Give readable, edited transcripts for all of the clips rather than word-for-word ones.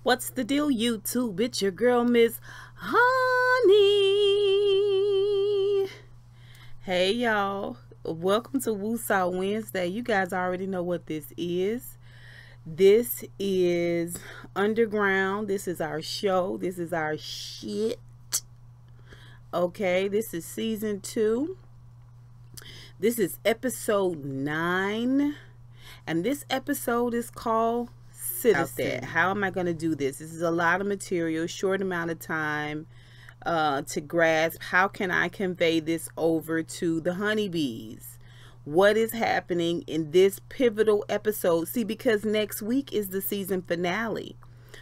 What's the deal, YouTube? It's your girl, Miss Honey. Hey, y'all. Welcome to Woosah Wednesday. You guys already know what this is. This is Underground. This is our show. This is our shit. Okay, this is season 2. This is episode 9. And this episode is called Citizen. How am I going to do this? This is a lot of material, short amount of time to grasp. How can I convey this over to the honeybees? What is happening in this pivotal episode? See, because next week is the season finale.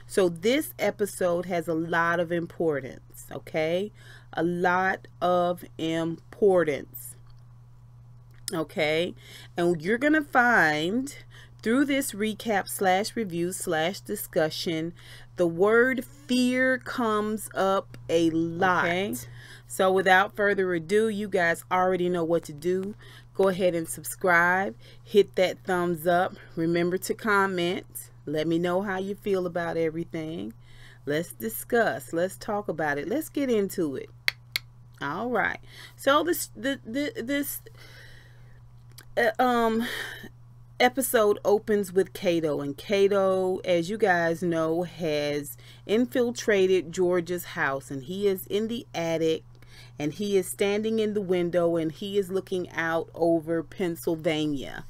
So this episode has a lot of importance, okay? A lot of importance, okay? And you're going to find through this recap / review / discussion, the word fear comes up a lot. Okay? So without further ado, you guys already know what to do. Go ahead and subscribe. Hit that thumbs up. Remember to comment. Let me know how you feel about everything. Let's discuss. Let's talk about it. Let's get into it. All right. So this episode opens with Cato, and Cato, as you guys know, has infiltrated George's house, and he is in the attic, and he is standing in the window, and he is looking out over Pennsylvania.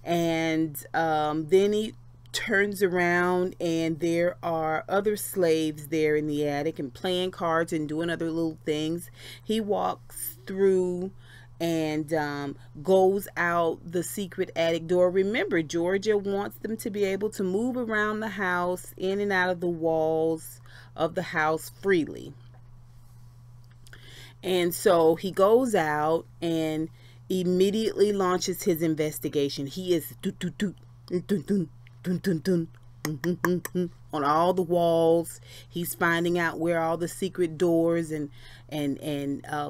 And then he turns around, and there are other slaves there in the attic and playing cards and doing other little things. He walks through and goes out the secret attic door. Remember, Georgia wants them to be able to move around the house, in and out of the walls of the house freely. And so he goes out and immediately launches his investigation. He is on all the walls. He's finding out where all the secret doors and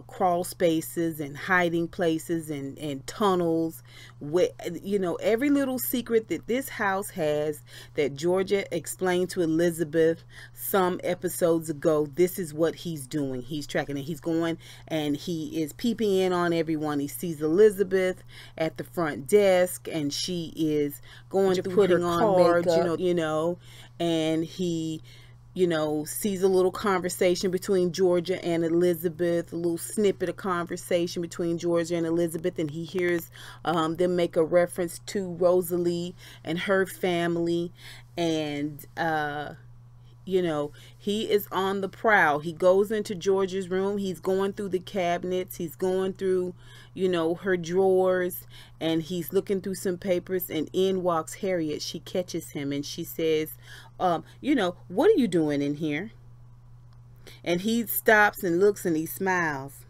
crawl spaces and hiding places and tunnels, where, you know, every little secret that this house has that Georgia explained to Elizabeth some episodes ago. This is what he's doing. He's tracking it. He's going and he is peeping in on everyone. He sees Elizabeth at the front desk, and she is going through putting on cards, you know, and he, you know, sees a little conversation between Georgia and Elizabeth, a little snippet of conversation between Georgia and Elizabeth, and he hears them make a reference to Rosalee and her family. And you know, he is on the prowl. He goes into Georgia's room. He's going through the cabinets. He's going through, you know, her drawers, and he's looking through some papers, and in walks Harriet. She catches him, and she says, you know, what are you doing in here? And he stops and looks, and he smiles.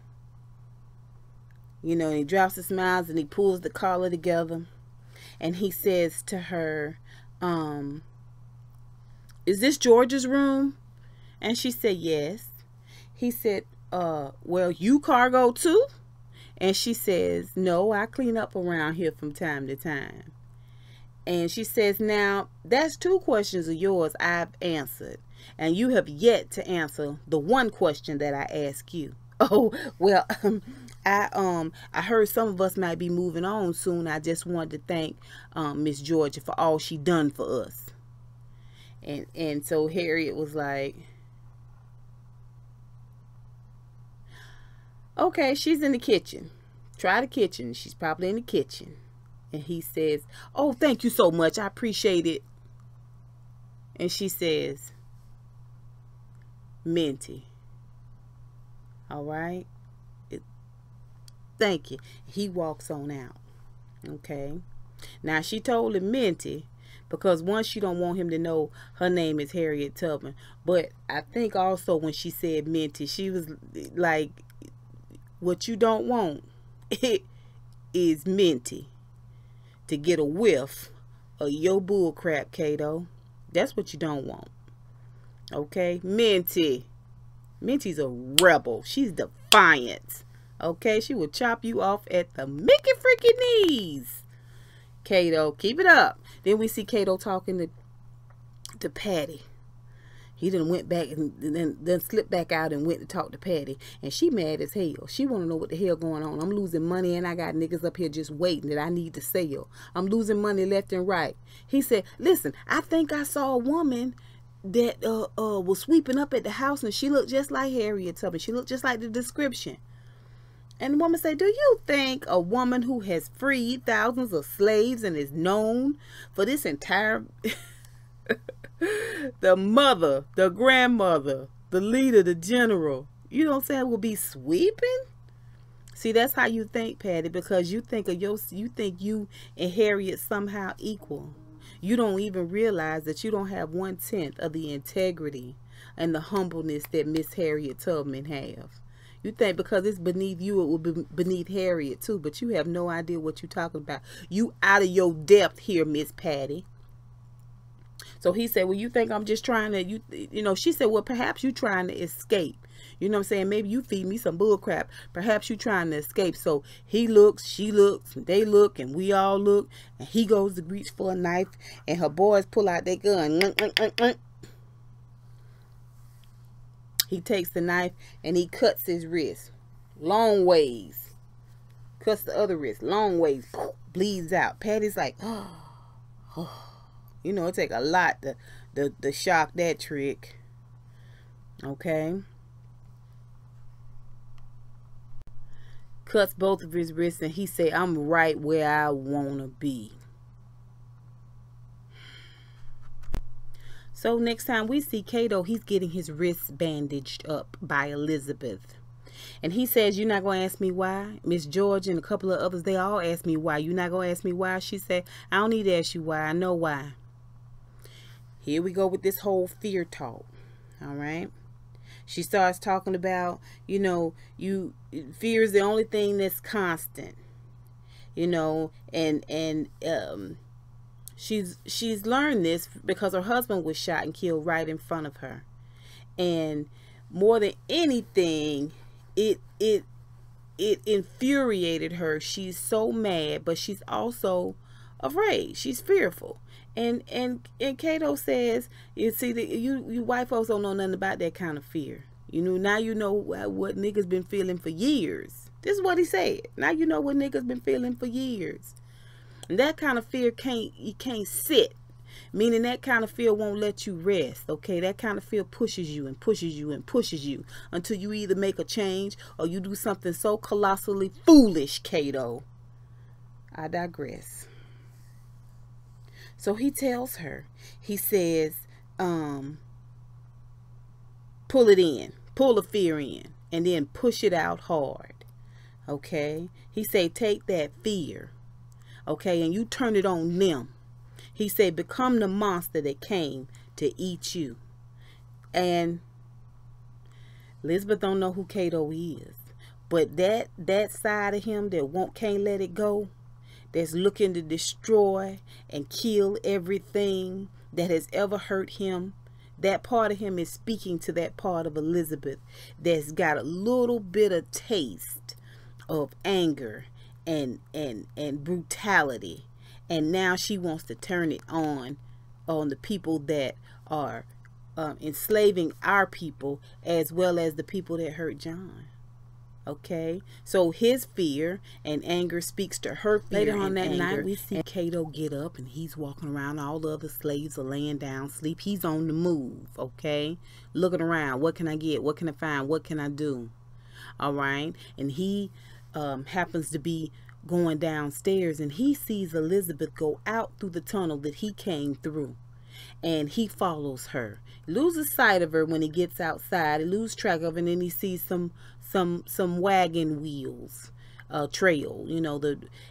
You know, and he drops the smiles, and he pulls the collar together, and he says to her, is this George's room? And she said, yes. He said, well, you cargo too? And she says, no, I clean up around here from time to time. And she says, now, that's 2 questions of yours I've answered, and you have yet to answer the one question that I asked you. Oh, well, I heard some of us might be moving on soon. I just wanted to thank Miss Georgia for all she done for us. And so Harriet was like, okay, she's in the kitchen. Try the kitchen. She's probably in the kitchen. And he says, oh, thank you so much. I appreciate it. And she says, Minty. All right. Thank you. He walks on out. Okay. Now, she told him Minty because, one, she don't want him to know her name is Harriet Tubman. But I think also when she said Minty, she was like, what you don't want is Minty to get a whiff of your bullcrap, Cato. That's what you don't want. Okay? Minty. Minty's a rebel. She's defiant. Okay? She will chop you off at the Mickey freaking knees. Cato, keep it up. Then we see Cato talking to Patty. He done went back and then slipped back out and went to talk to Patty. And she mad as hell. She want to know what the hell going on. I'm losing money and I got niggas up here just waiting that I need to sell. I'm losing money left and right. He said, listen, I think I saw a woman that was sweeping up at the house and she looked just like Harriet Tubman. She looked just like the description. And the woman said, do you think a woman who has freed thousands of slaves and is known for this entire... the mother, the grandmother, the leader, the general, you know what I'm saying, will be sweeping? See, that's how you think, Patty, because you think you and Harriet somehow equal. You don't even realize that you don't have 1/10 of the integrity and the humbleness that Miss Harriet Tubman have. You think because it's beneath you, it will be beneath Harriet too, but you have no idea what you're talking about. You out of your depth here, Miss Patty. So he said, well, you think I'm just trying to, you know, she said, well, perhaps you trying to escape. You know what I'm saying? Maybe you feed me some bull crap. Perhaps you trying to escape. So he looks, she looks, they look, and we all look. And he goes to reach for a knife, and her boys pull out their gun. He takes the knife, and he cuts his wrist. Long ways. Cuts the other wrist. Long ways. Bleeds out. Patty's like, oh. You know, it take a lot to shock that trick. Okay. Cuts both of his wrists and he say, I'm right where I want to be. So next time we see Cato, he's getting his wrists bandaged up by Elizabeth. And he says, you're not going to ask me why? Miss George and a couple of others, they all ask me why. You're not going to ask me why? She said, I don't need to ask you why. I know why. Here we go with this whole fear talk. All right. She starts talking about, you know, fear is the only thing that's constant, you know, and she's learned this because her husband was shot and killed right in front of her. And more than anything, it infuriated her. She's so mad, but she's also afraid. She's fearful. And Cato says, you see, you white folks don't know nothing about that kind of fear. You know, now you know what niggas been feeling for years. This is what he said. Now you know what niggas been feeling for years. And that kind of fear you can't sit. Meaning that kind of fear won't let you rest. Okay, that kind of fear pushes you and pushes you and pushes you until you either make a change or you do something so colossally foolish, Cato. I digress. So he tells her, he says, pull it in, pull the fear in, and then push it out hard. Okay. He say, take that fear. Okay. And you turn it on them. He said, become the monster that came to eat you. And Elizabeth don't know who Cato is, but that side of him that can't let it go, that's looking to destroy and kill everything that has ever hurt him, that part of him is speaking to that part of Elizabeth that's got a little bit of taste of anger and brutality. And now she wants to turn it on the people that are enslaving our people as well as the people that hurt John. Okay, so his fear and anger speaks to her fear. Later on that night, we see Cato get up and he's walking around. All the other slaves are laying down, sleep. He's on the move, okay, looking around. What can I get? What can I find? What can I do? All right, and he happens to be going downstairs and he sees Elizabeth go out through the tunnel that he came through. And he follows her. He loses sight of her when he gets outside. He loses track of her, and then he sees some wagon wheels trail, you know,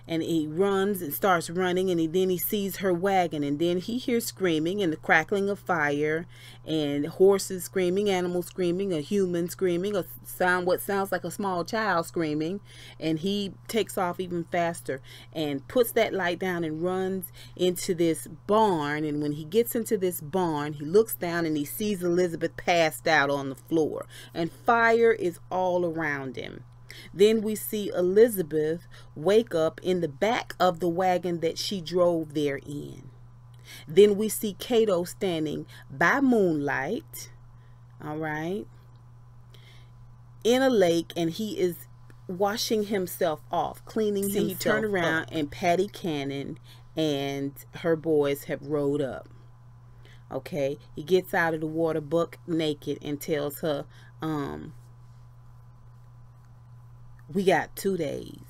and he runs and starts running, and then he sees her wagon, and then he hears screaming and the crackling of fire and horses screaming, animals screaming, a human screaming, what sounds like a small child screaming, and he takes off even faster and puts that light down and runs into this barn. And when he gets into this barn, he looks down and he sees Elizabeth passed out on the floor, and fire is all around him. Then we see Elizabeth wake up in the back of the wagon that she drove there in. Then we see Cato standing by moonlight, all right, in a lake, and he is washing himself off, cleaning himself. He turned around and Patty Cannon and her boys have rowed up. Okay, he gets out of the water buck naked and tells her, we got 2 days.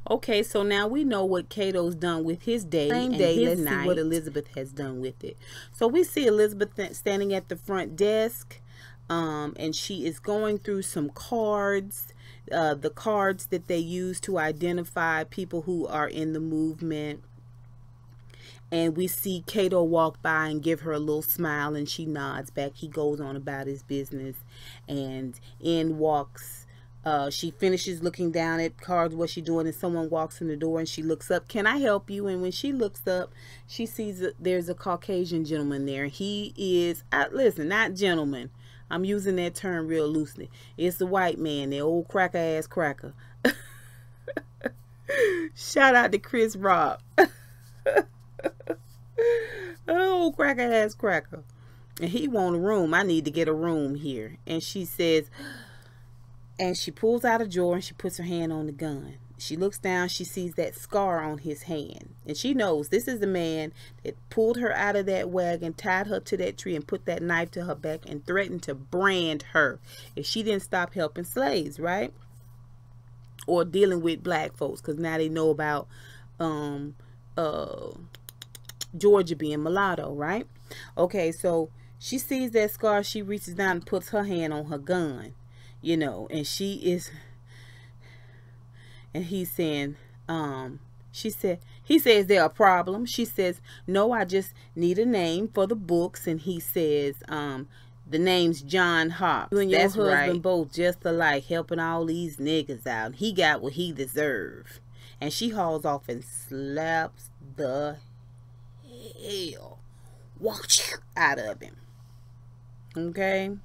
Okay, so now we know what Cato's done with his day. Same day, let's see what Elizabeth has done with it. So we see Elizabeth standing at the front desk, and she is going through some cards, the cards that they use to identify people who are in the movement. And we see Cato walk by and give her a little smile, and she nods back. He goes on about his business, and in walks, she finishes looking down at cards, what she doing, and someone walks in the door, and she looks up, can I help you? And when she looks up, she sees that there's a Caucasian gentleman there. He is, listen, not gentleman, I'm using that term real loosely. It's the white man, the old cracker ass cracker. Shout out to Chris Rock. Oh, cracker ass cracker. And he want a room. I need to get a room here. And she says, and she pulls out a drawer and she puts her hand on the gun. She looks down, she sees that scar on his hand, and she knows this is the man that pulled her out of that wagon, tied her to that tree, and put that knife to her back and threatened to brand her if she didn't stop helping slaves, right? Or dealing with black folks, because now they know about Georgia being mulatto, right? Okay, so she sees that scar, she reaches down and puts her hand on her gun, you know, and she is, and he's saying, he says, is there a problem? She says, no, I just need a name for the books. And he says, the name's John Hawks. You and your husband right, both just alike, helping all these niggas out. He got what he deserved. And she hauls off and slaps the hell out of him. Okay.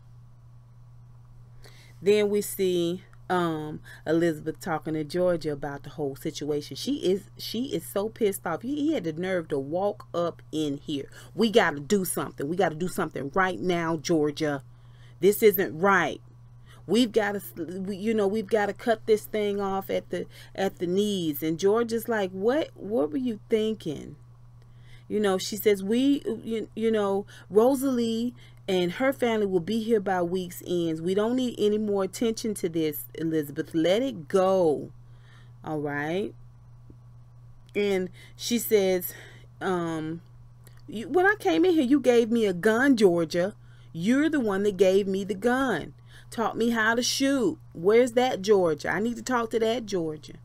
Then we see Elizabeth talking to Georgia about the whole situation. She is so pissed off. He had the nerve to walk up in here. We got to do something. We got to do something right now, Georgia. This isn't right. We've got to, we've got to cut this thing off at the knees. And Georgia's like, what were you thinking? You know, she says, Rosalee and her family will be here by week's ends. We don't need any more attention to this, Elizabeth. Let it go. All right. And she says, when I came in here, you gave me a gun, Georgia. You're the one that gave me the gun. Taught me how to shoot. Where's that, Georgia? I need to talk to that, Georgia.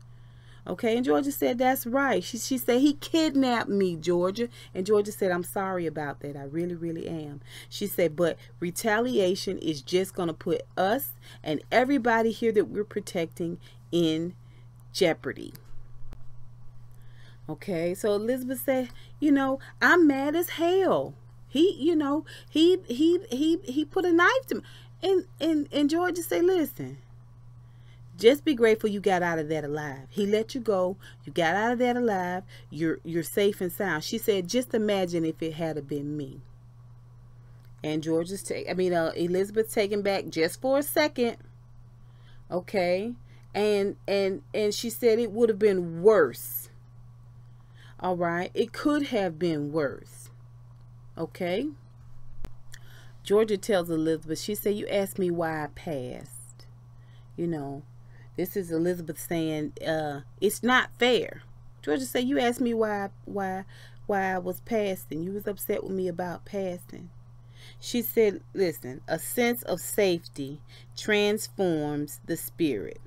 Okay, and Georgia said, that's right. She said, he kidnapped me, Georgia. And Georgia said, I'm sorry about that. I really, really am. She said, but retaliation is just going to put us and everybody here that we're protecting in jeopardy. Okay, so Elizabeth said, I'm mad as hell. He put a knife to me. And Georgia said, listen, just be grateful you got out of that alive. He let you go. You got out of that alive. You're safe and sound. She said, just imagine if it had been me. And Elizabeth's taken back just for a second. Okay. And she said it would have been worse. All right. It could have been worse. Okay. Georgia tells Elizabeth, she said, you asked me why I passed. This is Elizabeth saying, it's not fair. Georgia said, you asked me why I was passing. You was upset with me about passing. She said, listen, a sense of safety transforms the spirit.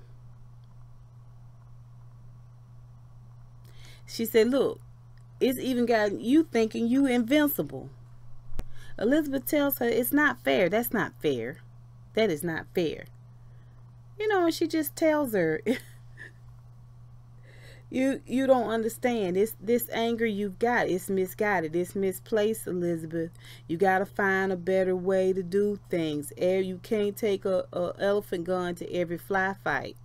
She said, look, it's even got you thinking you invincible. Elizabeth tells her, it's not fair. That's not fair. That is not fair. And she just tells her, you don't understand. This anger you've got, it's misguided. It's misplaced, Elizabeth. You got to find a better way to do things. You can't take a elephant gun to every fly fight.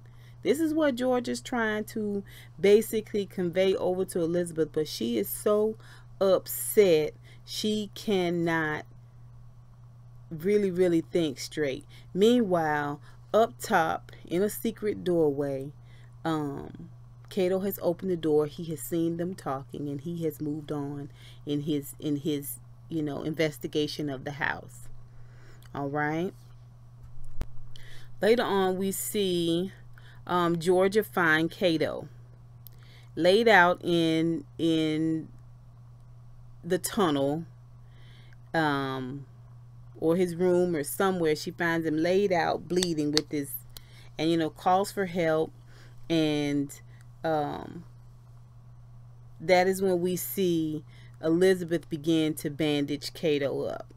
This is what George is trying to basically convey over to Elizabeth, but she is so upset she cannot really, really think straight. Meanwhile, up top in a secret doorway, Cato has opened the door. He has seen them talking, and he has moved on in his investigation of the house. All right. Later on, we see Georgia find Cato laid out in the tunnel, or his room or somewhere. She finds him laid out, bleeding with this, and calls for help. And that is when we see Elizabeth begin to bandage Cato up.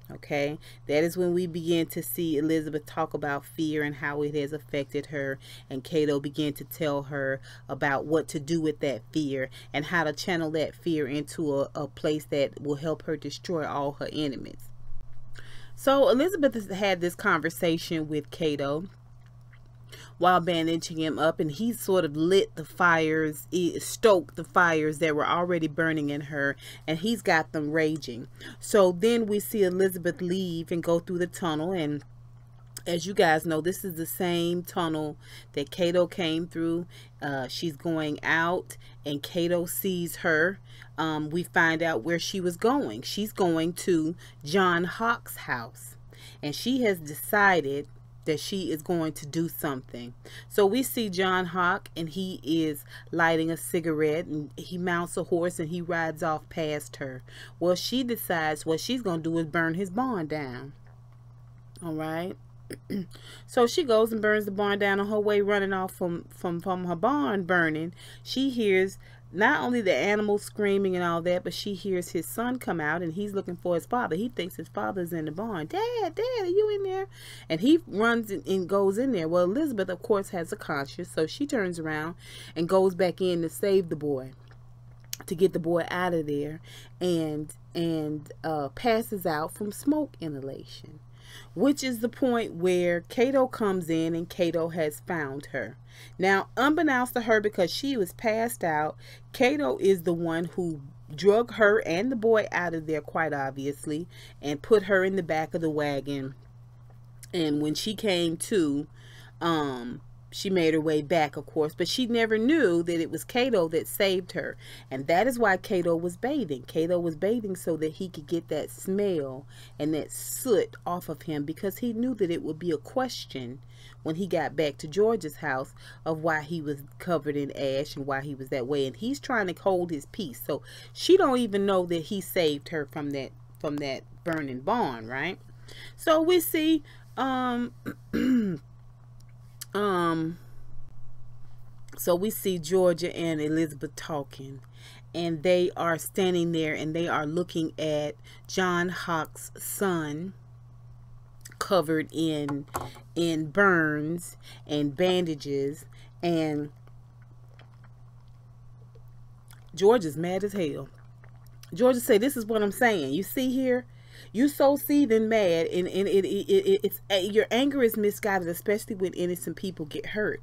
Okay, that is when we begin to see Elizabeth talk about fear and how it has affected her, and Cato began to tell her about what to do with that fear and how to channel that fear into a place that will help her destroy all her enemies. So Elizabeth has had this conversation with Cato while bandaging him up, and he sort of lit the fires, stoked the fires that were already burning in her, and he's got them raging. So then we see Elizabeth leave and go through the tunnel, and as you guys know, this is the same tunnel that Cato came through. She's going out, and Cato sees her. We find out where she was going. She's going to John Hawk's house, and she has decided that she is going to do something. So we see John Hawk, and he is lighting a cigarette, and he mounts a horse and he rides off past her. Well, she decides what she's going to do is burn his barn down. All right. So she goes and burns the barn down. On her way running off from her barn burning, she hears not only the animals screaming and all that, but she hears his son come out, and he's looking for his father. He thinks his father's in the barn. Dad, are you in there? And he runs and goes in there. Well, Elizabeth, of course, has a conscience, so she turns around and goes back in to save the boy, to get the boy out of there, and passes out from smoke inhalation, which is the point where Cato comes in, and Cato has found her. Now, unbeknownst to her, because she was passed out, Cato is the one who drug her and the boy out of there, quite obviously, and put her in the back of the wagon. And when she came to, she made her way back, of course, but she never knew that it was Cato that saved her. And that is why Cato was bathing. Cato was bathing so that he could get that smell and that soot off of him, because he knew that it would be a question when he got back to George's house of why he was covered in ash and why he was that way. And he's trying to hold his peace. So she don't even know that he saved her from that burning barn, right? So we see so we see Georgia and Elizabeth talking, and they are standing there and they are looking at John Hawk's son covered in burns and bandages, and Georgia's mad as hell. Georgia say, "This is what I'm saying. You see here, you so seething mad, and it's your anger is misguided, especially when innocent people get hurt.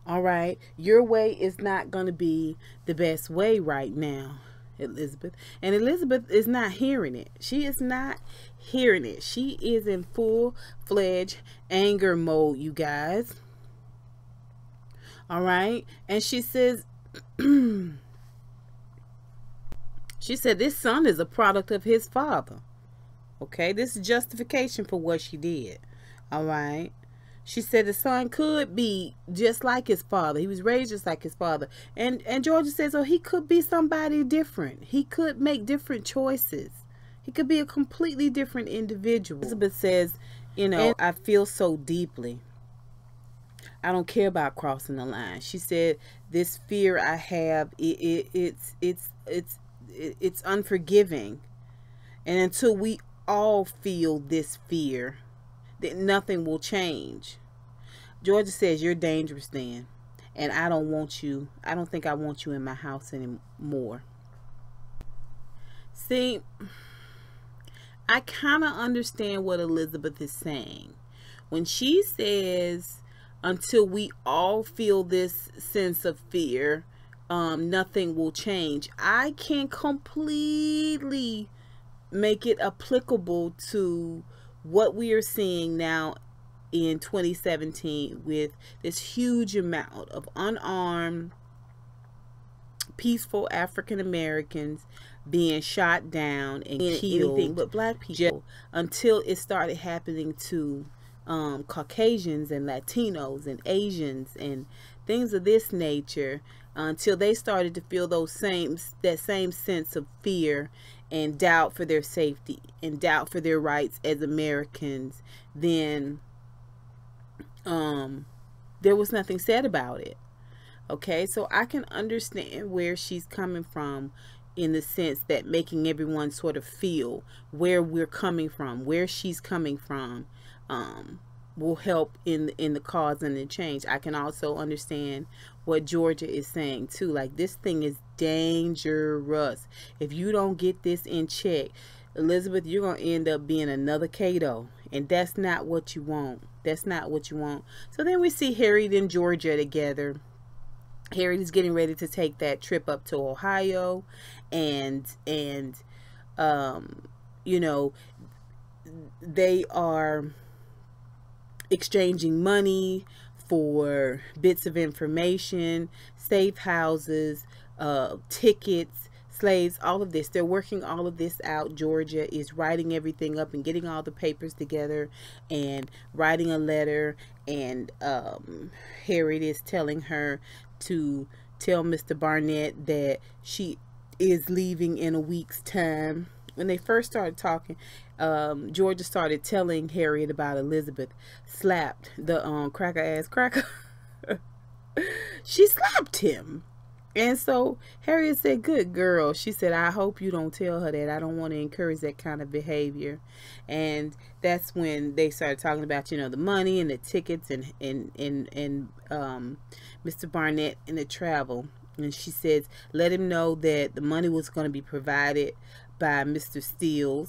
All right, your way is not going to be the best way right now, Elizabeth." And Elizabeth is not hearing it. She is not hearing it. She is in full-fledged anger mode, you guys. All right, and she says, she said this son is a product of his father. Okay, this is justification for what she did. All right. She said the son could be just like his father. He was raised just like his father. And Georgia says, oh, he could be somebody different. He could make different choices. He could be a completely different individual. Elizabeth says, I feel so deeply. I don't care about crossing the line. She said, this fear I have, it's unforgiving. And until we all feel this fear, that nothing will change. Georgia says, you're dangerous then. And I don't think I want you in my house anymore. See, I kind of understand what Elizabeth is saying. When she says, until we all feel this sense of fear, nothing will change. I can completely make it applicable to what we are seeing now in 2017 with this huge amount of unarmed, peaceful African Americans being shot down and killed, anything but black people, until it started happening to Caucasians and Latinos and Asians and things of this nature, until they started to feel that same sense of fear and doubt for their safety and doubt for their rights as Americans. Then there was nothing said about it. Okay, so I can understand where she's coming from, in the sense that making everyone sort of feel where we're coming from, where she's coming from, will help in the cause and the change. I can also understand what Georgia is saying too. Like, this thing is dangerous. If you don't get this in check, Elizabeth, you're going to end up being another Cato. And that's not what you want. That's not what you want. So then we see Harriet and Georgia together. Harriet is getting ready to take that trip up to Ohio, and you know, they are exchanging money for bits of information, safe houses, tickets, slaves, all of this. They're working all of this out. Georgia is writing everything up and getting all the papers together and writing a letter, and Harriet is telling her to tell Mr. Barnett that she is leaving in a week's time. When they first started talking, Georgia started telling Harriet about Elizabeth slapped the cracker ass cracker. She slapped him. And so Harriet said, good girl. She said, I hope you don't tell her that. I don't want to encourage that kind of behavior. And that's when they started talking about, you know, the money and the tickets and Mr. Barnett and the travel. And she says, let him know that the money was going to be provided by Mr. Steele.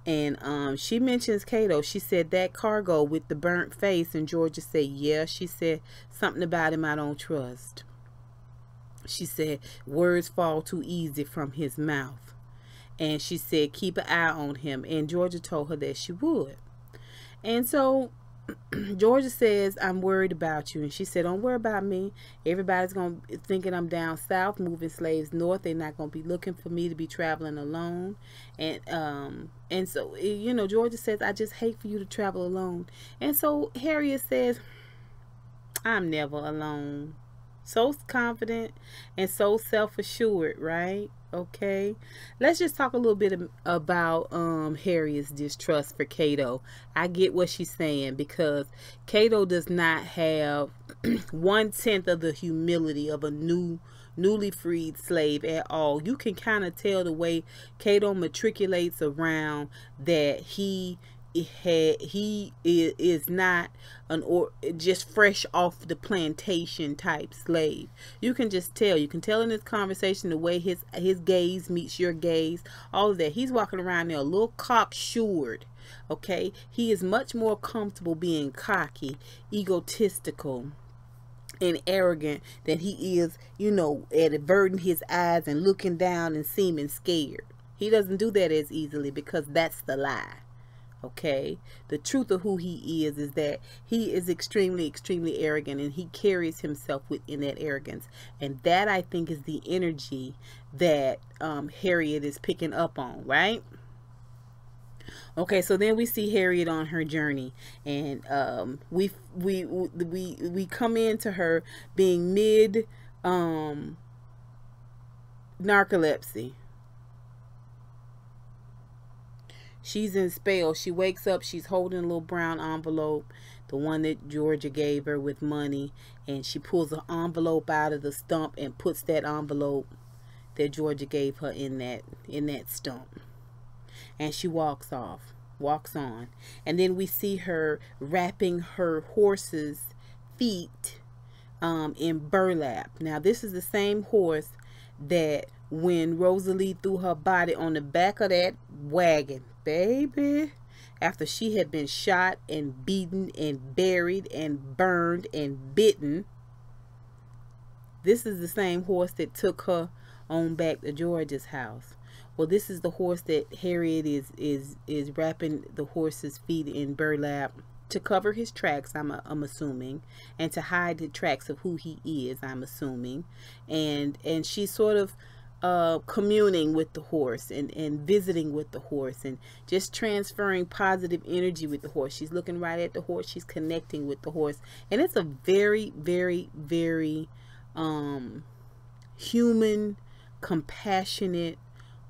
And she mentions Cato. She said, that cargo with the burnt face. And Georgia said, yeah. She said, something about him I don't trust. She said, words fall too easy from his mouth. And she said, keep an eye on him. And Georgia told her that she would. And so Georgia says, I'm worried about you. And she said, don't worry about me. Everybody's going to be thinking I'm down south, moving slaves north. They're not going to be looking for me to be traveling alone. And so, you know, Georgia says, I just hate for you to travel alone. And so Harriet says, I'm never alone. So confident and so self-assured, right? Okay, let's just talk a little bit about Harriet's distrust for Cato. I get what she's saying, because Cato does not have 1/10 of the humility of a newly freed slave at all. You can kind of tell the way Cato matriculates around that he is not just fresh off the plantation type slave. You can just tell. You can tell in this conversation the way his gaze meets your gaze, all of that. He's walking around there a little cocksured. Okay, he is much more comfortable being cocky, egotistical, and arrogant than he is, you know, at averting his eyes and looking down and seeming scared. He doesn't do that as easily, because that's the lie. Okay, the truth of who he is that he is extremely arrogant, and he carries himself within that arrogance. And that, I think, is the energy that Harriet is picking up on, right? Okay, so then we see Harriet on her journey, and we come into her being mid narcolepsy. She's in spell. She wakes up. She's holding a little brown envelope, the one that Georgia gave her with money. And she pulls an envelope out of the stump and puts that envelope that Georgia gave her in that stump. And she walks on. And then we see her wrapping her horse's feet in burlap. Now, this is the same horse that when Rosalee threw her body on the back of that wagon, baby, after she had been shot and beaten and buried and burned and bitten, this is the same horse that took her on back to George's house. Well, this is the horse that Harriet is wrapping the horse's feet in burlap to cover his tracks, I'm assuming, and to hide the tracks of who he is, I'm assuming. And she's sort of communing with the horse and visiting with the horse and just transferring positive energy with the horse. She's looking right at the horse. She's connecting with the horse. And it's a very, very, very human, compassionate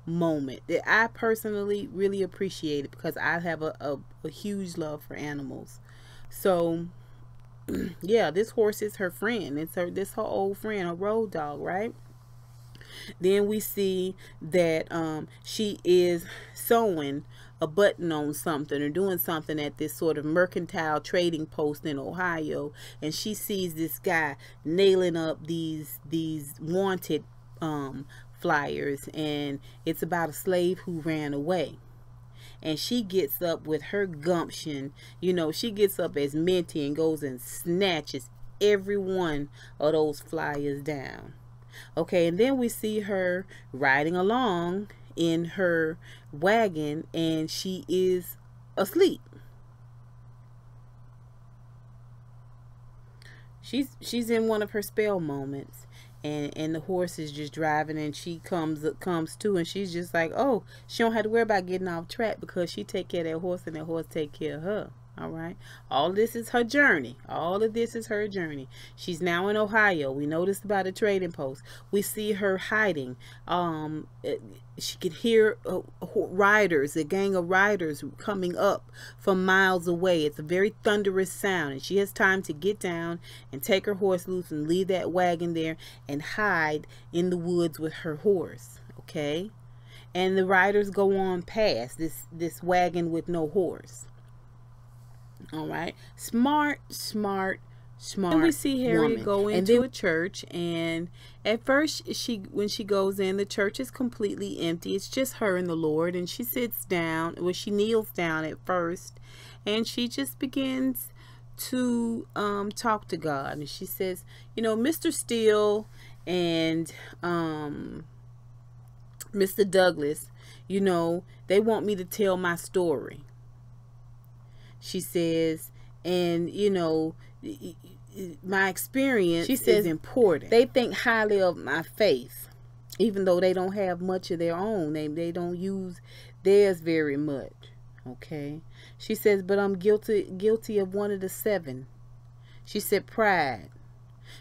moment that I personally really appreciate it, because I have a huge love for animals. So yeah, this horse is her friend. It's her old friend, her road dog, right? Then we see that she is sewing a button on something or doing something at this sort of mercantile trading post in Ohio, and she sees this guy nailing up these wanted flyers, and it's about a slave who ran away. And she gets up with her gumption, you know, she gets up as Minty and goes and snatches every one of those flyers down. Okay, and then we see her riding along in her wagon, and she is asleep. She's in one of her spell moments, and the horse is just driving, and she comes to, and she's just like, oh, she don't have to worry about getting off track, because she take care of that horse and that horse take care of her. All right, all of this is her journey. All of this is her journey. She's now in Ohio. We noticed about a trading post. We see her hiding. She could hear riders, a gang of riders coming up from miles away. It's a very thunderous sound, and she has time to get down and take her horse loose and leave that wagon there and hide in the woods with her horse. Okay, and the riders go on past this wagon with no horse. All right, smart. And we see Harriet go into a church, and at first when she goes in, the church is completely empty. It's just her and the Lord, and she sits down. Well, she kneels down at first, and she just begins to talk to God. And she says, you know, Mr. Steele and Mr. Douglas, you know, they want me to tell my story. She says, and you know, my experience, she says, is important. They think highly of my faith, even though they don't have much of their own. They don't use theirs very much. Okay, she says, but I'm guilty of one of the 7. She said, pride.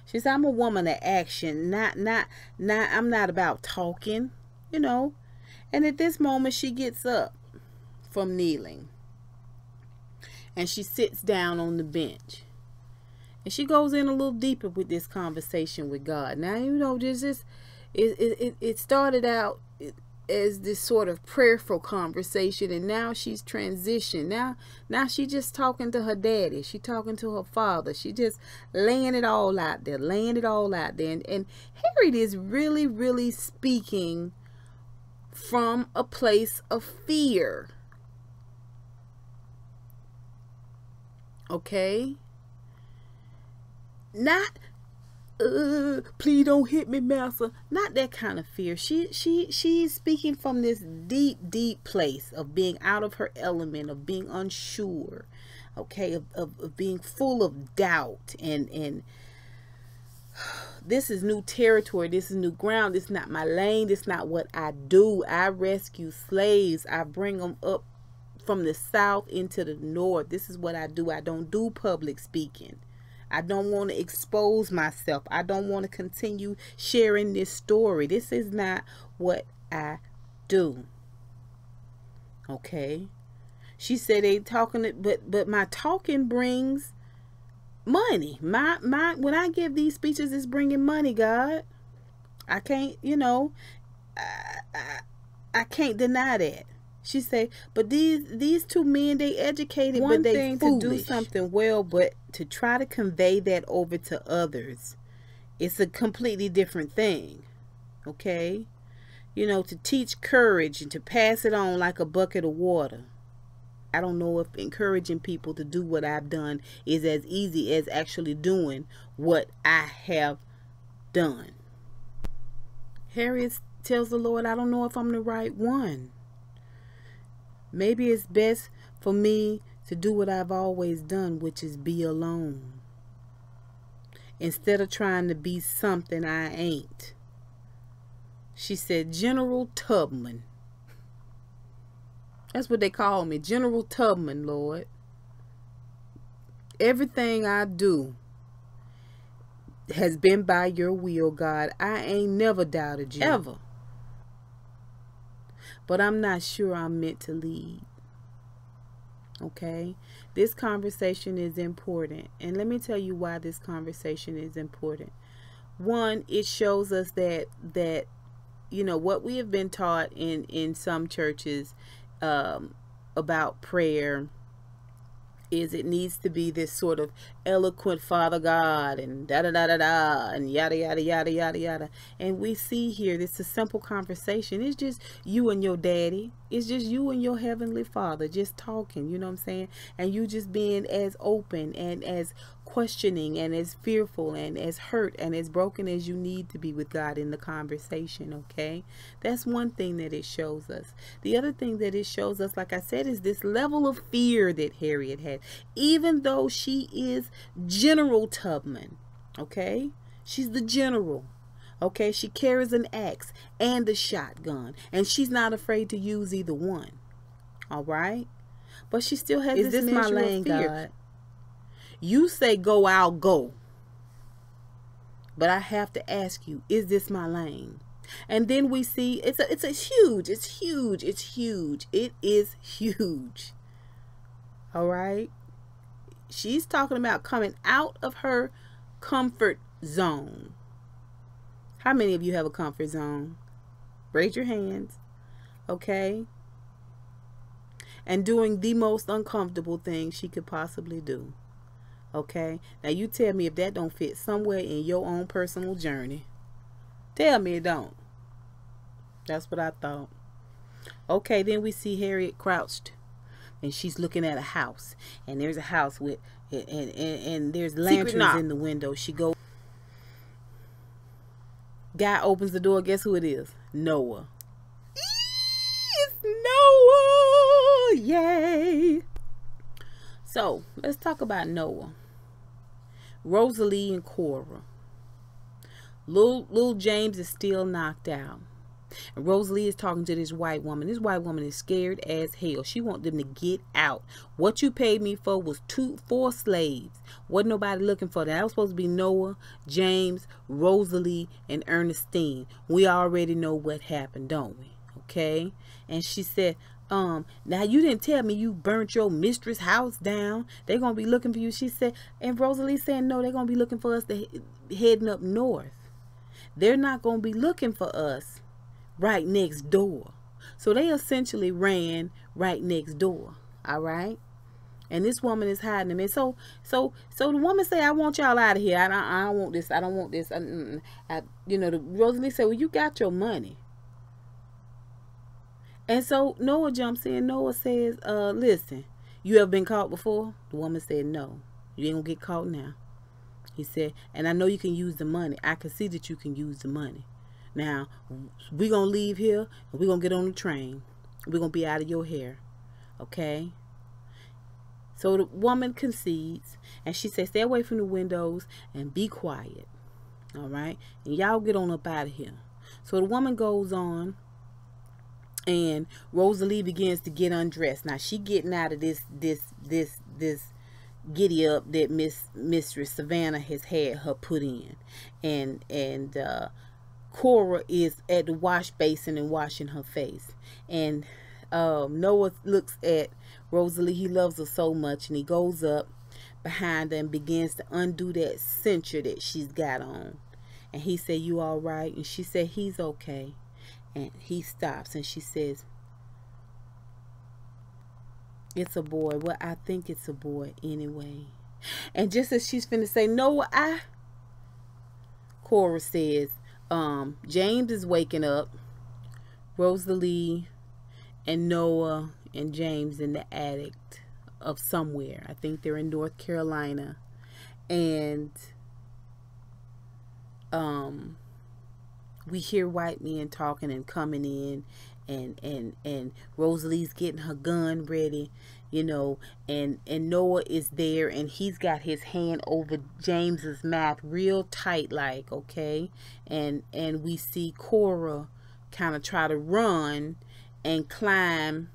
She said, I'm a woman of action, not I'm not about talking, you know. And at this moment, she gets up from kneeling, and she sits down on the bench, and she goes in a little deeper with this conversation with God. Now, you know, it started out as this sort of prayerful conversation, and now she's transitioned. Now she's just talking to her daddy. She's talking to her father. She just laying it all out there, and Harriet is really, really speaking from a place of fear. Okay, not please don't hit me, master. Not that kind of fear. She's speaking from this deep place of being out of her element, of being unsure, okay, of being full of doubt, and this is new territory. This is new ground. This is not my lane. This is not what I do. I rescue slaves. I bring them up from the south into the north. This is what I do. I don't do public speaking. I don't want to expose myself. I don't want to continue sharing this story. This is not what I do. Okay. She said they talking, but my talking brings money. My when I give these speeches, it's bringing money, God. I can't, you know, I can't deny that. She said, but these 2 men, they educated, but they foolish. One thing to do something well, but to try to convey that over to others, it's a completely different thing. Okay? You know, to teach courage and to pass it on like a bucket of water. I don't know if encouraging people to do what I've done is as easy as actually doing what I have done. Harriet's tells the Lord, I don't know if I'm the right one. Maybe it's best for me to do what I've always done, which is be alone. Instead of trying to be something I ain't. She said, General Tubman. That's what they call me, General Tubman, Lord. Everything I do has been by your will, God. I ain't never doubted you. Ever. But I'm not sure I'm meant to lead. Okay? This conversation is important. And let me tell you why this conversation is important. One, it shows us that you know, what we have been taught in some churches about prayer is it needs to be this sort of eloquent Father God and da da da da da and yada yada yada yada yada. And we see here, this is a simple conversation. It's just you and your daddy. It's just you and your heavenly Father just talking, you know what I'm saying? And you just being as open and as questioning and as fearful and as hurt and as broken as you need to be with God in the conversation, okay? That's one thing that it shows us. The other thing that it shows us, like I said, is this level of fear that Harriet had. Even though she is General Tubman, okay? She's the general. Okay, she carries an axe and a shotgun, and she's not afraid to use either one. All right, but she still has this measure of fear. God? You say go, I'll go. But I have to ask you, is this my lane? And then we see it's huge. It is huge. All right. She's talking about coming out of her comfort zone. How many of you have a comfort zone? Raise your hands. Okay. And doing the most uncomfortable thing she could possibly do. Okay. Now you tell me if that don't fit somewhere in your own personal journey. Tell me it don't. That's what I thought. Okay, then we see Harriet crouched. And she's looking at a house. And there's a house with and there's lanterns in the window. She goes. Guy opens the door. Guess who it is? Noah. It's Noah. Yay. So, let's talk about Noah. Rosalee and Cora. Little James is still knocked out. And Rosalee is talking to this white woman. This white woman is scared as hell. She wants them to get out. What you paid me for was 4 slaves. Wasn't nobody looking for that. That was supposed to be Noah, James, Rosalee, and Ernestine. We already know what happened, don't we? Okay? And she said, now you didn't tell me you burnt your mistress' house down. They're going to be looking for you. She said, and Rosalee said, no, they're going to be looking for us heading up north. They're not going to be looking for us right next door. So they essentially ran right next door. All right. And this woman is hiding them. And so the woman say, I want y'all out of here. I don't want this. I don't want this. You know, Rosalee said, well, you got your money. And so Noah jumps in. Noah says, listen, you ever been caught before? The woman said, no, you ain't gonna get caught now. He said, and I know you can use the money. I can see that you can use the money. Now, we're going to leave here and we're going to get on the train. We're going to be out of your hair. Okay? So the woman concedes and she says, stay away from the windows and be quiet. All right? And y'all get on up out of here. So the woman goes on and Rosalee begins to get undressed. Now, she getting out of this giddy up that Mistress Savannah has had her put in. And Cora is at the wash basin and washing her face. And Noah looks at Rosalee. He loves her so much. And he goes up behind her and begins to undo that cincher that she's got on. And he said, you all right? And she said, he's okay. And he stops and she says, it's a boy. Well, I think it's a boy anyway. And just as she's finna say, Noah, Cora says, James is waking up. Rosalee and Noah and James in the attic of somewhere. I think they're in North Carolina. And we hear white men talking and coming in, and Rosalee's getting her gun ready, you know, and Noah is there, and he's got his hand over James's mouth real tight, like, okay, and we see Cora kind of try to run and climb,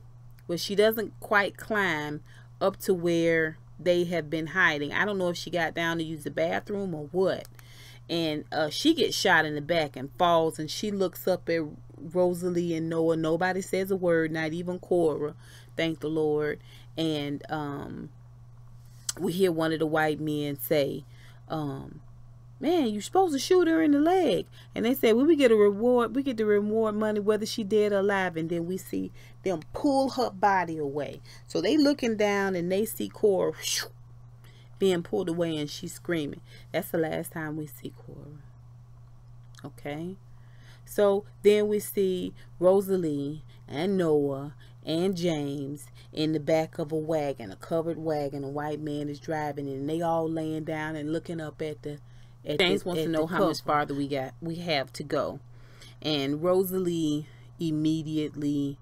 but she doesn't quite climb up to where they have been hiding. I don't know if she got down to use the bathroom or what. And she gets shot in the back and falls, and she looks up at Rosalee and Noah. Nobody says a word, not even Cora, thank the Lord. And we hear one of the white men say, man, you're supposed to shoot her in the leg. And they say, well, we get a reward, we get the reward money whether she dead or alive. And then we see them pull her body away. So they looking down and they see Cora being pulled away, and she's screaming. That's the last time we see Cora. Okay, so then we see Rosalee and Noah and James in the back of a wagon, a covered wagon. A white man is driving it, and they all laying down and looking up at the James wants to know how much farther we have to go. And Rosalee immediately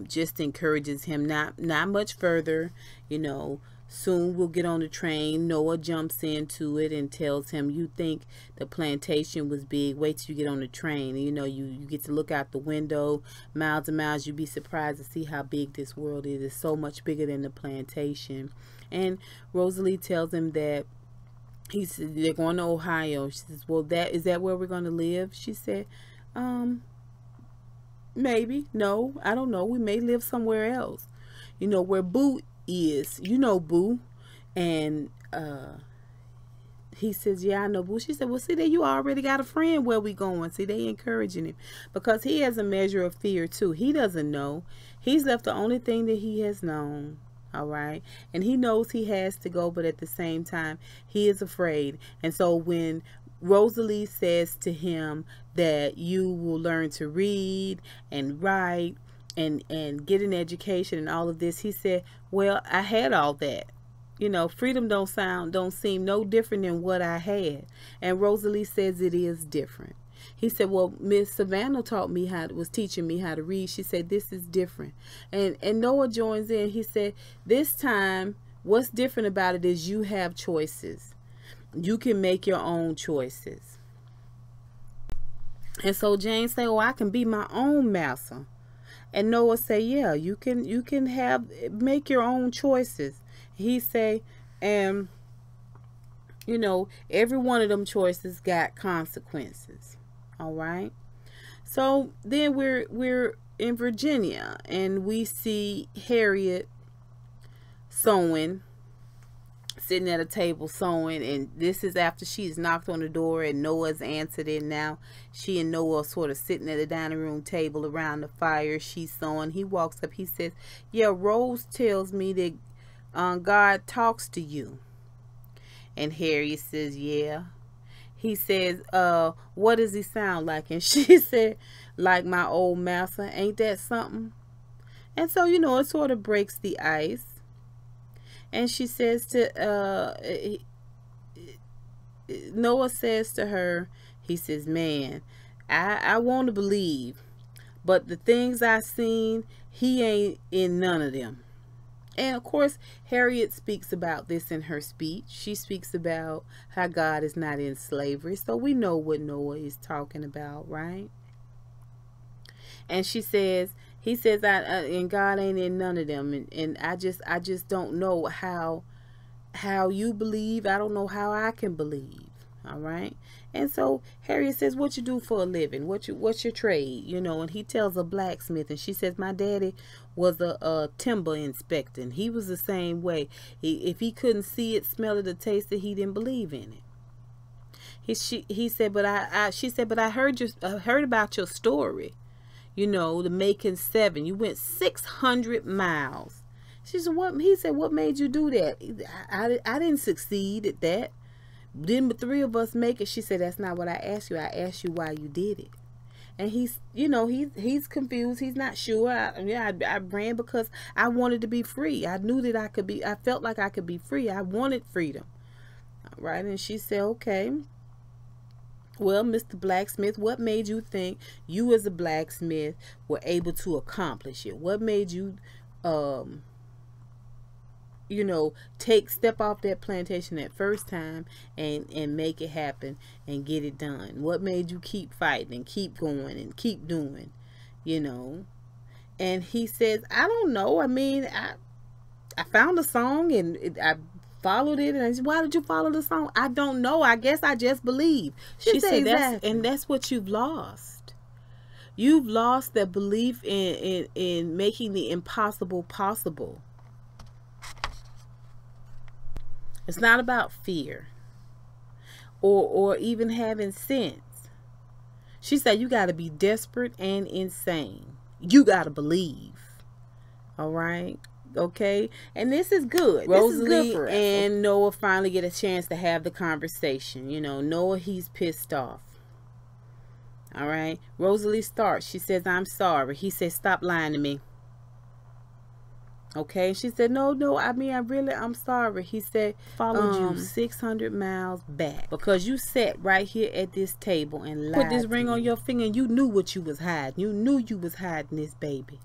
just encourages him, not much further, you know, soon we'll get on the train. Noah jumps into it and tells him, you think the plantation was big, wait till you get on the train. And, you know, you get to look out the window, miles and miles. You'd be surprised to see how big this world is. It's so much bigger than the plantation. And Rosalee tells him that they're going to Ohio. She says, well, is that where we're going to live? She said, maybe. No, I don't know. We may live somewhere else. You know, where Boo is. You know Boo. And he says, yeah, I know Boo. She said, well, see, there you already got a friend. Where we going? See, they encouraging him. Because he has a measure of fear, too. He doesn't know. He's left the only thing that he has known. All right. And he knows he has to go, but at the same time, he is afraid. And so when Rosalee says to him that you will learn to read and write and get an education and all of this, he said, well, I had all that. You know, freedom don't seem no different than what I had. And Rosalee says it is different. He said, well, Miss Savannah was teaching me how to read. She said, this is different. And Noah joins in. He said, this time, what's different about it is you have choices. You can make your own choices. And so James said, oh, I can be my own master. And Noah say, yeah, you can make your own choices. He say, and you know, every one of them choices got consequences. All right. So then we're in Virginia, and we see Harriet sewing, sitting at a table sewing, and this is after she's knocked on the door and Noah's answered it. Now she and Noah are sort of sitting at the dining room table around the fire. She's sewing. He walks up. He says, yeah, Rose tells me that God talks to you. And Harriet says, yeah. He says, what does he sound like? And she said, like my old master. Ain't that something? And so, you know, it sort of breaks the ice. And she says to, Noah says to her, he says, man, I want to believe, but the things I seen, he ain't in none of them. And of course, Harriet speaks about this in her speech. She speaks about how God is not in slavery. So we know what Noah is talking about, right? And she says, he says, and God ain't in none of them. And I just don't know how you believe. I don't know how I can believe. All right. And so Harriet says, what you do for a living? What's your trade? You know, and he tells a blacksmith, and she says, my daddy was a timber inspector, and he was the same way. If he couldn't see it, smell it, or taste it, he didn't believe in it. He said, but she said, but I heard about your story. You know, the Macon 7. You went 600 miles. She said, what? He said, what made you do that? I didn't succeed at that. Then the three of us make it. She said, that's not what I asked you. I asked you why you did it. And he's, you know, he's confused. He's not sure. I ran because I wanted to be free. I knew that I felt like I could be free. I wanted freedom. Right. And she said, okay. Well, Mr. Blacksmith, what made you think you as a blacksmith were able to accomplish it? What made you, um, step off that plantation that first time and make it happen and get it done? What made you keep fighting and keep going and keep doing, you know? And he says, I don't know. I mean, I found a song and I followed it, and I said, why did you follow the song? I don't know. I guess I just believe. She said, exactly. that's what you've lost. You've lost that belief in making the impossible possible. It's not about fear or even having sense. She said, you got to be desperate and insane. You got to believe. All right. Okay, and this is good. Rosalee and Noah finally get a chance to have the conversation. Noah, he's pissed off. All right, Rosalee starts. She says, I'm sorry. He says, stop lying to me. Okay, she said, no, I'm sorry. He said, followed you 600 miles back because you sat right here at this table and lied. Put this ring on your finger, and you knew what you was hiding. You knew you was hiding this baby.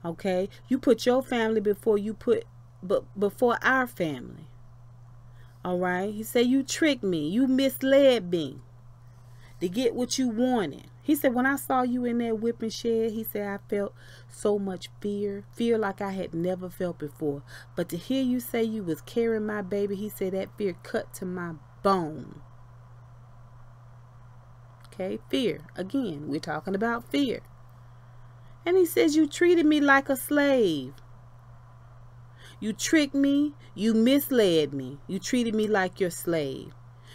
Okay, you put your family before our family. All right, he said, you tricked me, you misled me to get what you wanted. He said, when I saw you in that whipping shed, he said, I felt so much fear like I had never felt before. But to hear you say you was carrying my baby, he said, that fear cut to my bone. Okay, fear. Again, we're talking about fear. And he says, you treated me like a slave. You tricked me. You misled me. You treated me like your slave.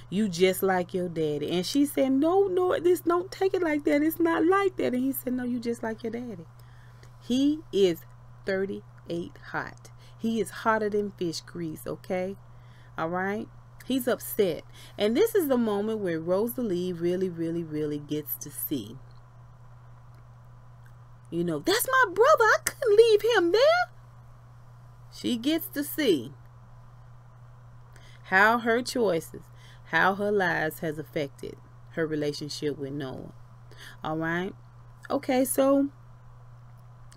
You just like your daddy. And she said, no, don't take it like that. It's not like that. And he said, no, you just like your daddy. He is 38 hot. He is hotter than fish grease, okay? All right? He's upset. And this is the moment where Rosalee really, really, really gets to see. That's my brother. I couldn't leave him there. She gets to see how her choices, how her lies has affected her relationship with Noah. All right. Okay, so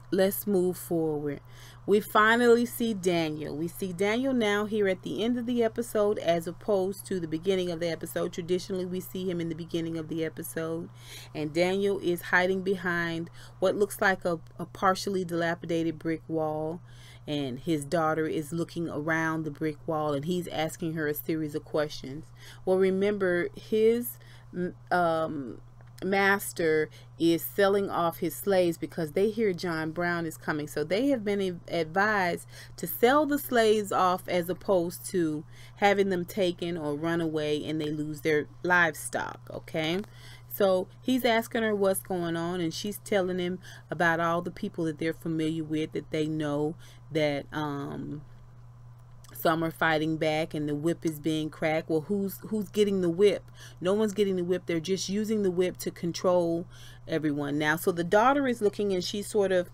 let's move forward. We finally see Daniel. We see Daniel now here at the end of the episode as opposed to the beginning of the episode. Traditionally, we see him in the beginning of the episode. And Daniel is hiding behind what looks like a partially dilapidated brick wall. And his daughter is looking around the brick wall and he's asking her a series of questions. Well, remember, his master is selling off his slaves because they hear John Brown is coming. So they have been advised to sell the slaves off as opposed to having them taken or run away and they lose their livestock. Okay. So he's asking her what's going on, and she's telling him about all the people that they're familiar with, that they know that some are fighting back and the whip is being cracked. Well, who's getting the whip? No one's getting the whip. They're just using the whip to control everyone now. So the daughter is looking and she's sort of,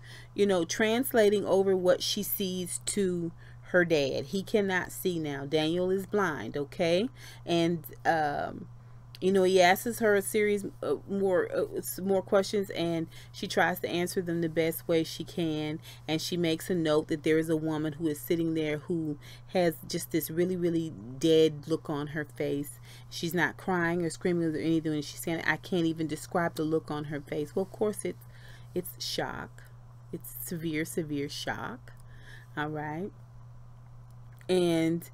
translating over what she sees to her dad. He cannot see now. Daniel is blind, okay? And he asks her a series more questions, and she tries to answer them the best way she can. And she makes a note that there is a woman who is sitting there who has just this really, really dead look on her face. She's not crying or screaming or anything. And she's saying, I can't even describe the look on her face. Well, of course, it's shock. It's severe, severe shock. All right. And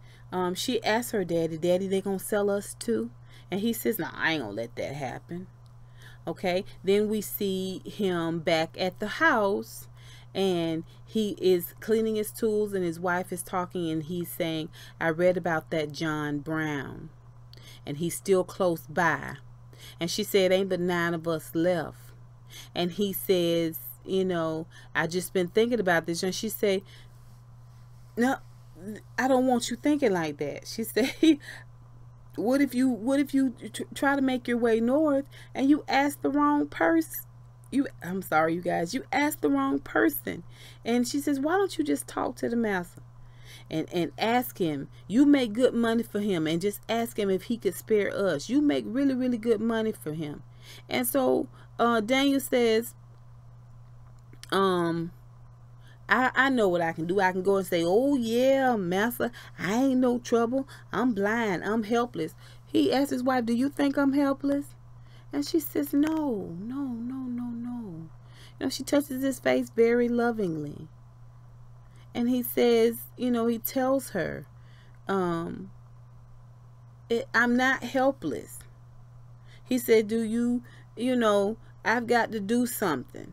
she asks her daddy, they gonna sell us too? And he says, no, I ain't gonna let that happen. Okay. Then we see him back at the house and he is cleaning his tools and his wife is talking and he's saying, I read about that John Brown and he's still close by. And she said, ain't but 9 of us left. And he says, I just been thinking about this. And she said, no, I don't want you thinking like that. She said, what if you try to make your way north and you ask the wrong person? I'm sorry, you guys. You asked the wrong person. And she says, why don't you just talk to the master? and ask him. You make good money for him, and just ask him if he could spare us. You make really, really good money for him. And so Daniel says, I know what I can do. I can go and say, oh yeah, master, I ain't no trouble. I'm blind. I'm helpless. He asked his wife, do you think I'm helpless? And she says, no, no, no, no, no. You know, she touches his face very lovingly. And he says, you know, he tells her, I'm not helpless. He said, do you, you know, I've got to do something.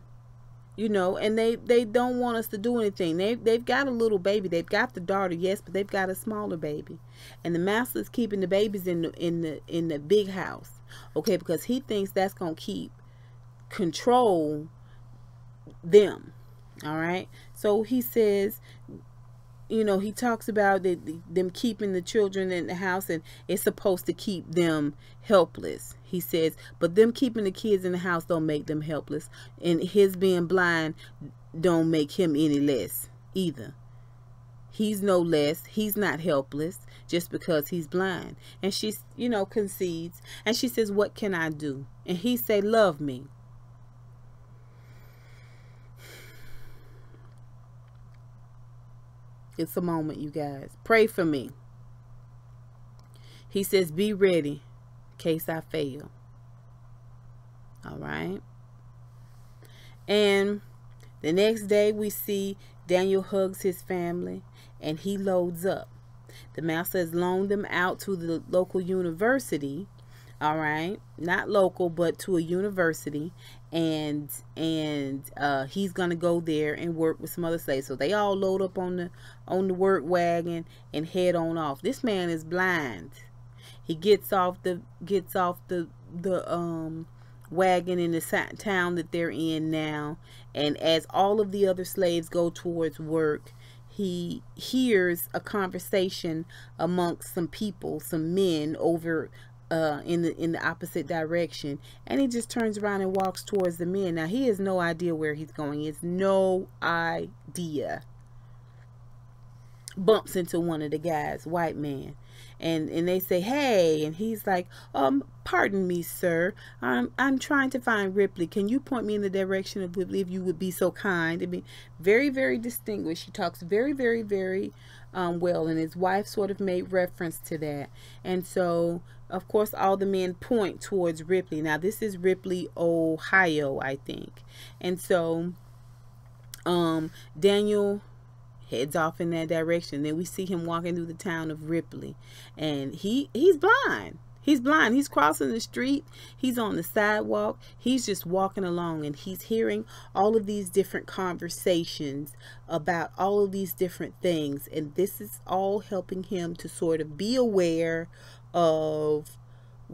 You know, and they don't want us to do anything. They've got a little baby. They've got the daughter, yes, but they've got a smaller baby. And the master's keeping the babies in the big house. Okay, because he thinks that's gonna keep control them. All right. So he says, you know, he talks about them keeping the children in the house, and it's supposed to keep them helpless. He says, but them keeping the kids in the house don't make them helpless, and his being blind don't make him any less either. He's no less. He's not helpless just because he's blind. And she, you know, concedes, and she says, what can I do? And he say, love me. It's a moment, you guys. Pray for me. He says, be ready in case I fail. All right. And the next day we see Daniel hugs his family and he loads up. The master has loaned them out to the local university. All right, not local, but to a university, and he's gonna go there and work with some other slaves. So they all load up on the work wagon and head on off. This man is blind. He gets off the wagon in the town that they're in now, and as all of the other slaves go towards work, he hears a conversation amongst some people, some men over in the opposite direction, and he just turns around and walks towards the men. Now he has no idea where he's going. He has no idea. Bumps into one of the guys, white man, and they say, hey, and he's like, pardon me, sir, I'm trying to find Ripley. Can you point me in the direction of Ripley, if you would be so kind? I mean, very, very distinguished. He talks very, very, very well, and his wife sort of made reference to that. And so of course all the men point towards Ripley. Now this is Ripley, Ohio, I think. And so Daniel heads off in that direction. Then we see him walking through the town of Ripley, and he's blind. He's blind. He's crossing the street. He's on the sidewalk. He's just walking along, and he's hearing all of these different conversations about all of these different things. And this is all helping him to sort of be aware of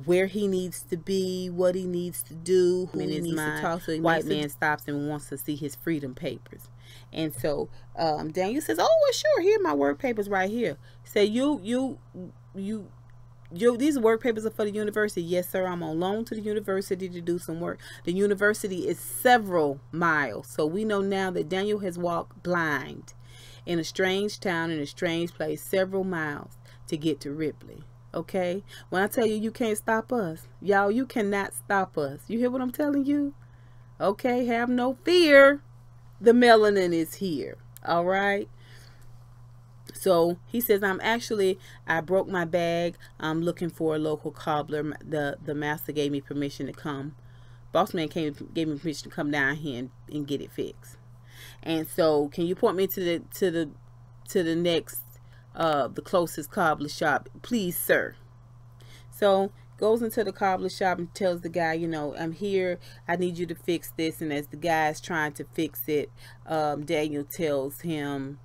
where he needs to be, what he needs to do, who he needs to talk to. White man stops and wants to see his freedom papers. And so Daniel says, oh, well, sure, here are my work papers right here. Say, these work papers are for the university. Yes, sir, I'm on loan to the university to do some work. The university is several miles. So we know now that Daniel has walked blind in a strange town, in a strange place, several miles to get to Ripley. Okay, when I tell you, you can't stop us, y'all, you cannot stop us. You hear what I'm telling you? Okay, have no fear. The melanin is here. All right. So he says, I broke my bag. I'm looking for a local cobbler. The master gave me permission to come. Boss man gave me permission to come down here and get it fixed. And so, can you point me to the next the closest cobbler shop, please, sir? So goes into the cobbler shop and tells the guy, you know, I'm here, I need you to fix this. And as the guy's trying to fix it, Daniel tells him,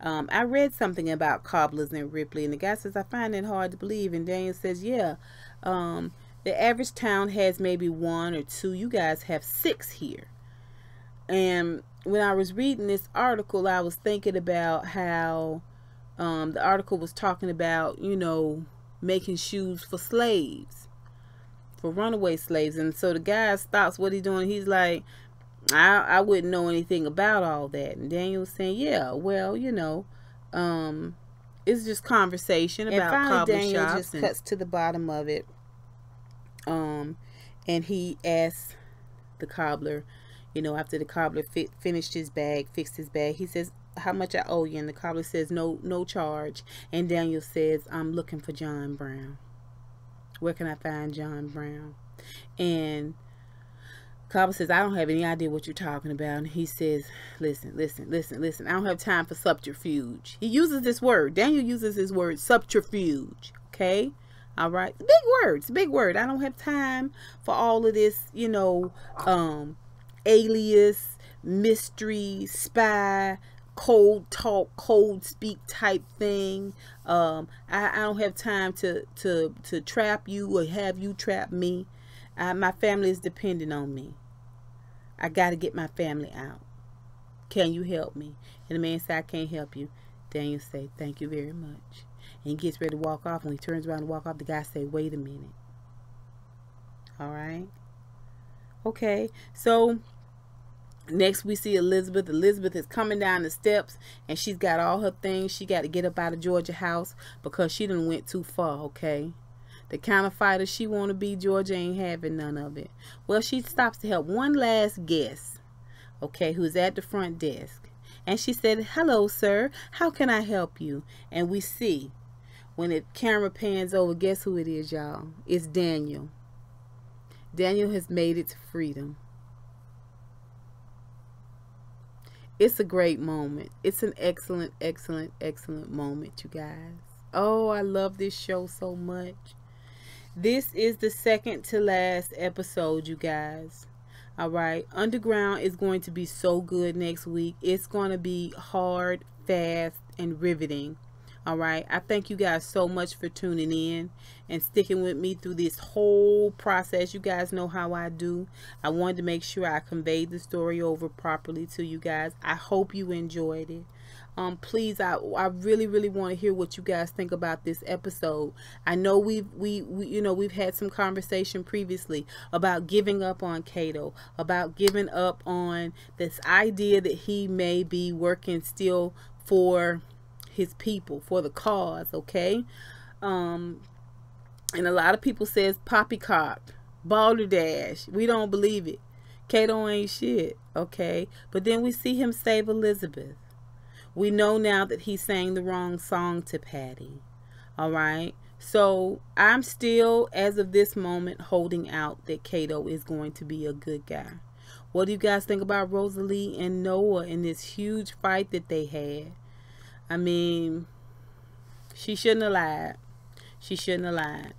I read something about cobblers in Ripley. And the guy says, I find it hard to believe. And Daniel says, yeah, the average town has maybe 1 or 2. You guys have 6 here. And when I was reading this article, I was thinking about how the article was talking about, you know, making shoes for slaves, for runaway slaves. And so the guy stops what he's doing. He's like, I wouldn't know anything about all that. And Daniel's saying, yeah, well, you know, it's just conversation about cobbler Daniel shops. just cuts to the bottom of it. And he asks the cobbler, you know, after the cobbler finished his bag, fixed his bag, he says, how much I owe you? And the cobbler says, no charge. And Daniel says, I'm looking for John Brown. Where can I find John Brown? And cobbler says, I don't have any idea what you're talking about. And he says, listen. I don't have time for subterfuge. He uses this word. Daniel uses this word, subterfuge. Okay? All right? Big word. I don't have time for all of this, you know, alias, mystery, spy, cold talk, cold speak type thing. I don't have time to trap you or have you trap me. My family is dependent on me. I got to get my family out. Can you help me? And the man said, I can't help you. Daniel said, thank you very much. And he gets ready to walk off. When he turns around to walk off, the guy said, wait a minute. All right. Okay. So next we see Elizabeth. Elizabeth is coming down the steps and she's got all her things. She got to get up out of Georgia house because she done went too far. Okay. The kind of fighter she want to be, Georgia ain't having none of it. Well, she stops to help one last guest, okay, who's at the front desk. And she said, hello, sir. How can I help you? And we see, when the camera pans over, guess who it is, y'all? It's Daniel. Daniel has made it to freedom. It's a great moment. It's an excellent moment, you guys. Oh, I love this show so much. This is the second to last episode, you guys. All right. Underground is going to be so good next week. It's going to be hard, fast, and riveting. All right. I thank you guys so much for tuning in and sticking with me through this whole process. You guys know how I do. I wanted to make sure I conveyed the story over properly to you guys. I hope you enjoyed it. Please, I really want to hear what you guys think about this episode. I know we've had some conversation previously about giving up on Cato, about giving up on this idea that he may be working still for his people, for the cause, okay? And a lot of people says poppycock, balderdash. We don't believe it. Cato ain't shit, okay? But then we see him save Elizabeth. We know now that he sang the wrong song to Patty. All right. So I'm still, as of this moment, holding out that Cato is going to be a good guy. What do you guys think about Rosalee and Noah in this huge fight that they had? I mean, she shouldn't have lied. She shouldn't have lied.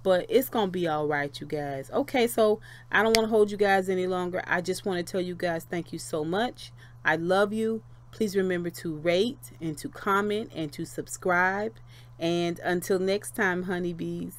But it's going to be all right, you guys. Okay, so I don't want to hold you guys any longer. I just want to tell you guys thank you so much. I love you. Please remember to rate and to comment and to subscribe. And until next time, honeybees,